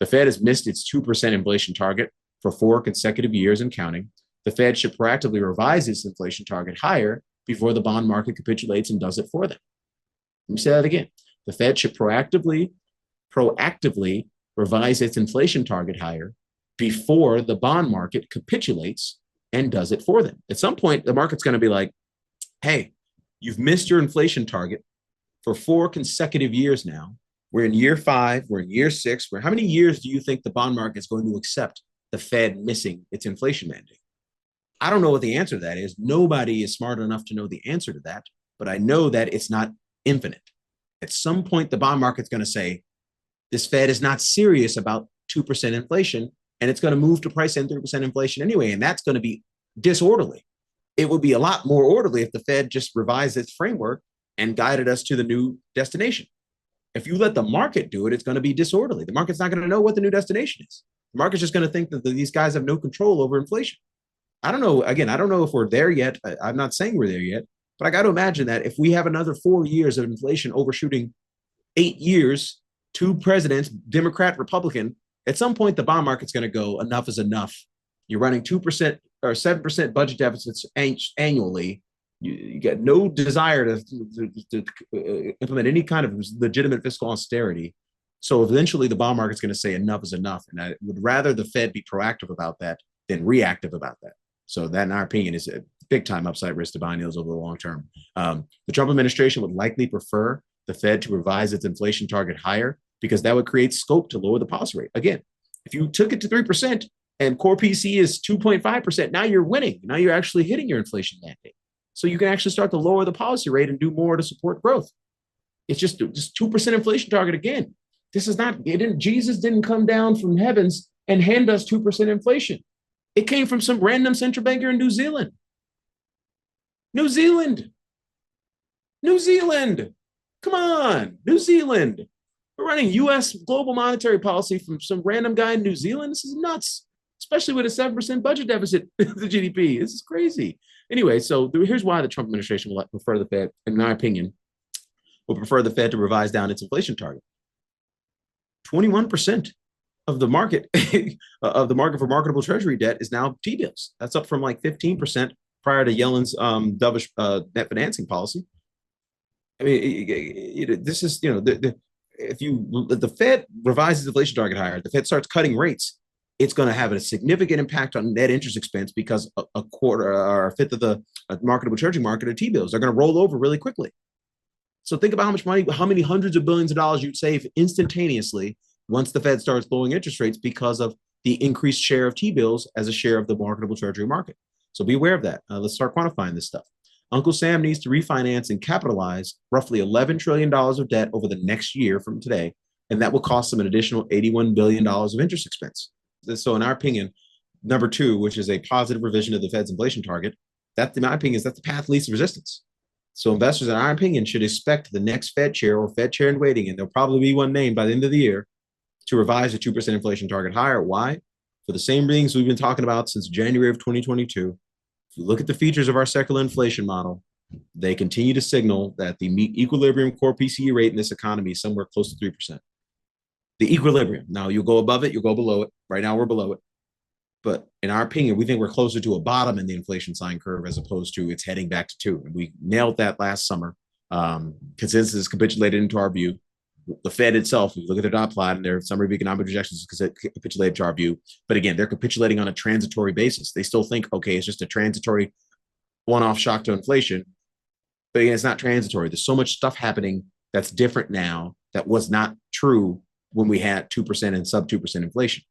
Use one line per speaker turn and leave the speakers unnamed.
The Fed has missed its 2% inflation target for 4 consecutive years and counting. The Fed should proactively revise its inflation target higher before the bond market capitulates and does it for them. Let me say that again. The Fed should proactively revise its inflation target higher before the bond market capitulates and does it for them. At some point, the market's going to be like, hey, you've missed your inflation target for 4 consecutive years now. We're in year 5, we're in year 6. How many years do you think the bond market is going to accept the Fed missing its inflation mandate? I don't know what the answer to that is. Nobody is smart enough to know the answer to that, but I know that it's not infinite. At some point, the bond market's going to say, this Fed is not serious about 2% inflation, and it's going to move to price in 3% inflation anyway, and that's going to be disorderly. It would be a lot more orderly if the Fed just revised its framework and guided us to the new destination. If you let the market do it, it's going to be disorderly. The market's not going to know what the new destination is. The market's just going to think that these guys have no control over inflation. I don't know. Again, I don't know if we're there yet. I'm not saying we're there yet, but I got to imagine that if we have another 4 years of inflation overshooting 8 years, 2 presidents, Democrat, Republican, at some point the bond market's going to go, enough is enough. You're running 2% or 7% budget deficits annually. You get no desire to implement any kind of legitimate fiscal austerity. So eventually the bond market's going to say enough is enough. And I would rather the Fed be proactive about that than reactive about that. So that, in our opinion, is a big time upside risk to bond yields over the long term. The Trump administration would likely prefer the Fed to revise its inflation target higher because that would create scope to lower the policy rate. Again, if you took it to 3% and core PC is 2.5%, now you're winning. Now you're actually hitting your inflation mandate. So you can actually start to lower the policy rate and do more to support growth. It's just 2% inflation target again. This is not, Jesus didn't come down from heavens and hand us 2% inflation. It came from some random central banker in New Zealand. New Zealand. Come on, New Zealand. We're running U.S. global monetary policy from some random guy in New Zealand. This is nuts, especially with a 7% budget deficit to GDP. This is crazy. Anyway, so here's why the Trump administration will prefer the Fed, in my opinion, will prefer the Fed to revise down its inflation target. 21% of the market for marketable treasury debt is now T-bills. That's up from like 15% prior to Yellen's dovish net financing policy. I mean, this is, if the Fed revises the inflation target higher, the Fed starts cutting rates, it's going to have a significant impact on net interest expense because a quarter or a fifth of the marketable treasury market are T-bills. They're going to roll over really quickly. So think about how much money, how many hundreds of billions of dollars you'd save instantaneously once the Fed starts lowering interest rates because of the increased share of T-bills as a share of the marketable treasury market. So be aware of that. Let's start quantifying this stuff. Uncle Sam needs to refinance and capitalize roughly $11 trillion of debt over the next year from today, and that will cost them an additional $81 billion of interest expense. So in our opinion, number 2, which is a positive revision of the Fed's inflation target, that, in my opinion, is that's the path least resistance. So investors, in our opinion, should expect the next Fed chair or Fed chair in waiting, and there'll probably be one named by the end of the year, to revise the 2% inflation target higher. Why? For the same reasons we've been talking about since January of 2022. If you look at the features of our secular inflation model, they continue to signal that the equilibrium core PCE rate in this economy is somewhere close to 3%. The equilibrium. Now, you'll go above it, you'll go below it. Right now, we're below it. But in our opinion, we think we're closer to a bottom in the inflation sine curve as opposed to it's heading back to 2. And we nailed that last summer. Consensus capitulated into our view. The Fed itself, if you look at their dot plot and their summary of economic projections, capitulated to our view. But again, they're capitulating on a transitory basis. They still think, okay, it's just a transitory one-off shock to inflation. But again, it's not transitory. There's so much stuff happening that's different now that was not true when we had 2% and sub 2% inflation.